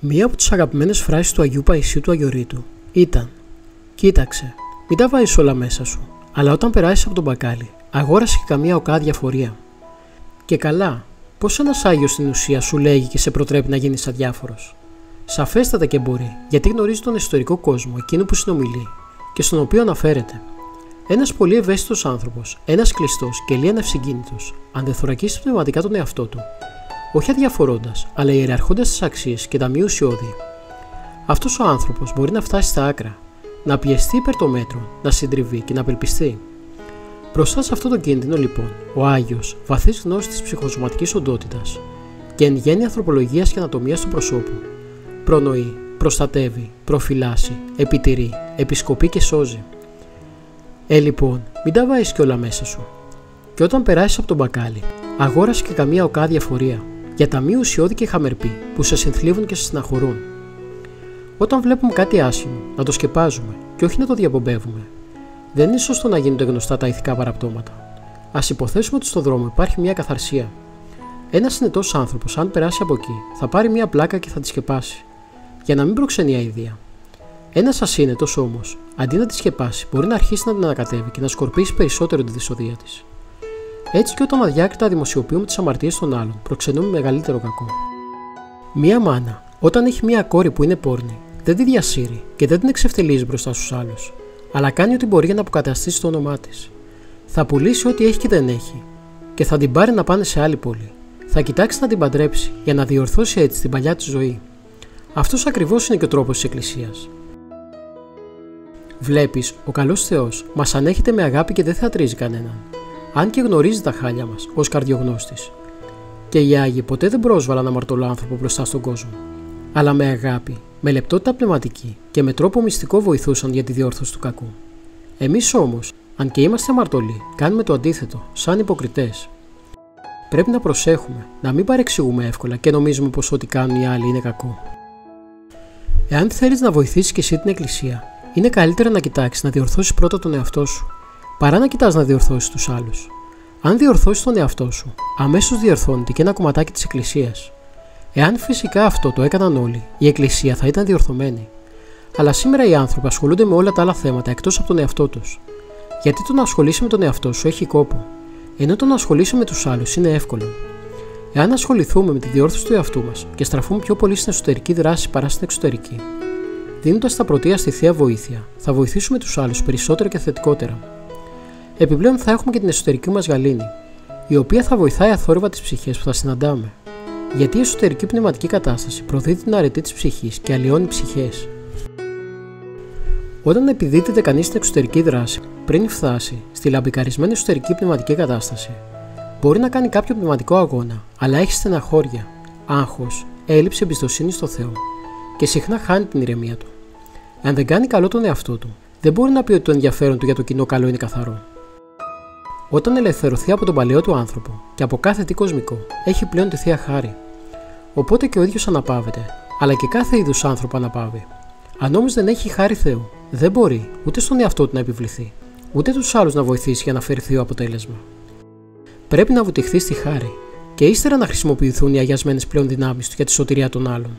Μία από τις αγαπημένες φράσεις του Αγίου Παϊσίου του Αγιορείτου ήταν «Κοίταξε, μην τα βάζεις όλα μέσα σου, αλλά όταν περάσεις από τον μπακάλι, αγόρασε και καμία οκά διαφορία». Και καλά, πως ένας Άγιος στην ουσία σου λέγει και σε προτρέπει να γίνεις αδιάφορος? Σαφέστατα και μπορεί, γιατί γνωρίζει τον εσωτερικό κόσμο, εκείνο που συνομιλεί και στον οποίο αναφέρεται. Ένας πολύ ευαίσθητος άνθρωπος, ένας κλειστός και λίγα ευσυγκίνητος, αν δεν θωρακίσει πνευματικά τον εαυτό του, όχι αδιαφορώντας, αλλά ιεραρχώντας τις αξίες και τα μη ουσιώδη. Αυτός ο άνθρωπος μπορεί να φτάσει στα άκρα, να πιεστεί υπέρ των μέτρων, να συντριβεί και να απελπιστεί. Μπροστά σε αυτό το κίνδυνο, λοιπόν, ο Άγιος, βαθύς γνώσης της ψυχοσωματικής οντότητας και εν γέννη ανθρωπολογίας και ανατομίας του προσώπου, προνοεί, προστατεύει, προφυλάσσει, επιτηρεί, επισκοπεί και σώζει. Λοιπόν, μην τα βάζεις κι όλα μέσα σου. Και όταν περάσεις από τον μπακάλι, αγόρασε και καμία οκά διαφορία για τα μη ουσιώδη και χαμερπή που σε συνθλίβουν και σε στεναχωρούν. Όταν βλέπουμε κάτι άσχημο, να το σκεπάζουμε και όχι να το διαπομπεύουμε. Δεν είναι σωστό να γίνονται γνωστά τα ηθικά παραπτώματα. Ας υποθέσουμε ότι στον δρόμο υπάρχει μια καθαρσία. Ένας συνετός άνθρωπος, αν περάσει από εκεί, θα πάρει μια πλάκα και θα τη σκεπάσει, για να μην προξενεί αηδία. Ένας ασύνετος όμως, αντί να τη σκεπάσει, μπορεί να αρχίσει να την ανακατεύει και να σκορπίσει περισσότερο τη δυσοδεία της. Έτσι και όταν αδιάκριτα δημοσιοποιούμε τις αμαρτίες των άλλων, προξενούμε μεγαλύτερο κακό. Μία μάνα, όταν έχει μία κόρη που είναι πόρνη, δεν τη διασύρει και δεν την εξευτελίζει μπροστά στους άλλους, αλλά κάνει ό,τι μπορεί για να αποκαταστήσει το όνομά της. Θα πουλήσει ό,τι έχει και δεν έχει, και θα την πάρει να πάνε σε άλλη πόλη. Θα κοιτάξει να την παντρέψει για να διορθώσει έτσι την παλιά της ζωή. Αυτός ακριβώς είναι και ο τρόπος της Εκκλησίας. Βλέπεις, ο καλός Θεός μας ανέχεται με αγάπη και δεν θεατρίζει κανέναν, αν και γνωρίζει τα χάλια μας ως καρδιογνώστης. Και οι Άγιοι ποτέ δεν πρόσβαλαν αμαρτωλό άνθρωπο μπροστά στον κόσμο, αλλά με αγάπη, με λεπτότητα πνευματική και με τρόπο μυστικό βοηθούσαν για τη διόρθωση του κακού. Εμείς όμως, αν και είμαστε αμαρτωλοί, κάνουμε το αντίθετο, σαν υποκριτές. Πρέπει να προσέχουμε, να μην παρεξηγούμε εύκολα και νομίζουμε πως ό,τι κάνουν οι άλλοι είναι κακό. Εάν θέλεις να βοηθήσεις και εσύ την Εκκλησία, είναι καλύτερα να κοιτάξεις να διορθώσεις πρώτα τον εαυτό σου, παρά να κοιτάς να διορθώσεις τους άλλους. Αν διορθώσεις τον εαυτό σου, αμέσως διορθώνεται και ένα κομματάκι της Εκκλησίας. Εάν φυσικά αυτό το έκαναν όλοι, η Εκκλησία θα ήταν διορθωμένη. Αλλά σήμερα οι άνθρωποι ασχολούνται με όλα τα άλλα θέματα εκτός από τον εαυτό τους. Γιατί το να ασχολείσαι με τον εαυτό σου έχει κόπο, ενώ το να ασχολείσαι με τους άλλους είναι εύκολο. Εάν ασχοληθούμε με τη διόρθωση του εαυτού μας και στραφούμε πιο πολύ στην εσωτερική δράση παρά στην εξωτερική, δίνοντας τα πρωτεία στη θεία βοήθεια, θα βοηθήσουμε τους άλλους περισσότερο και θετικότερα. Επιπλέον θα έχουμε και την εσωτερική μας γαλήνη, η οποία θα βοηθάει αθόρυβα τις ψυχές που θα συναντάμε. Γιατί η εσωτερική πνευματική κατάσταση προδίδει την αρετή της ψυχής και αλλοιώνει ψυχές. Όταν επιδίδεται κανείς στην εξωτερική δράση, πριν φτάσει στη λαμπικαρισμένη εσωτερική πνευματική κατάσταση, μπορεί να κάνει κάποιο πνευματικό αγώνα, αλλά έχει στεναχώρια, άγχος, έλλειψη εμπιστοσύνη στο Θεό και συχνά χάνει την ηρεμία του. Αν δεν κάνει καλό τον εαυτό του, δεν μπορεί να πει ότι το ενδιαφέρον του για το κοινό καλό είναι καθαρό. Όταν ελευθερωθεί από τον παλαιό του άνθρωπο και από κάθε τι κοσμικό, έχει πλέον τη θεία χάρη. Οπότε και ο ίδιος αναπαύεται, αλλά και κάθε είδους άνθρωπο αναπαύει. Αν όμως δεν έχει χάρη Θεού, δεν μπορεί ούτε στον εαυτό του να επιβληθεί, ούτε τους άλλους να βοηθήσει για να φέρει θείο αποτέλεσμα. Πρέπει να βουτυχθεί στη χάρη και ύστερα να χρησιμοποιηθούν οι αγιασμένες πλέον δυνάμεις του για τη σωτηρία των άλλων.